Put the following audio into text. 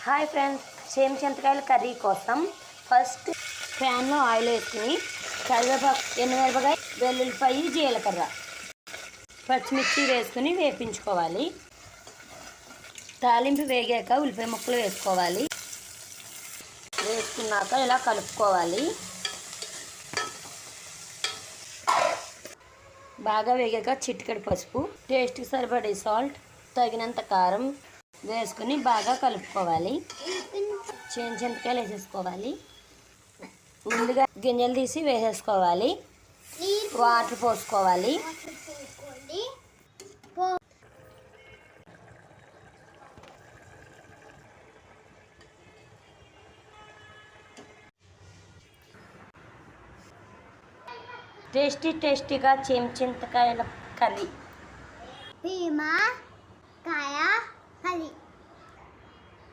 Hi friends, same చింతకాయల curry కోసం first ప్యాన్లో oil వేసుకుని కరివేపాకు, ఎండుమిరపకాయ, వెల్లుల్లిపాయ, జీలకర్ర, పచ్చిమిర్చి వేసుకుని వేపించుకోవాలి. తాలింపు వేగాక ఉల్లిపాయ ముక్కలు వేసుకోవాలి. వేసుకున్నాక ఇలా కలుపుకోవాలి. బాగా వేగాక చిటికెడు పసుపు, టేస్ట్కి సరిపడే సాల్ట్, తగినంత కారం వేసుకుని బాగా కలుపుకోవాలి. చింతకాయలు వేసేసుకోవాలి. ముందుగా గింజలు తీసి వేసేసుకోవాలి. వాటర్ పోసుకోవాలి. టేస్టీగా చింతకాయల కర్రీ. భీమా కాయ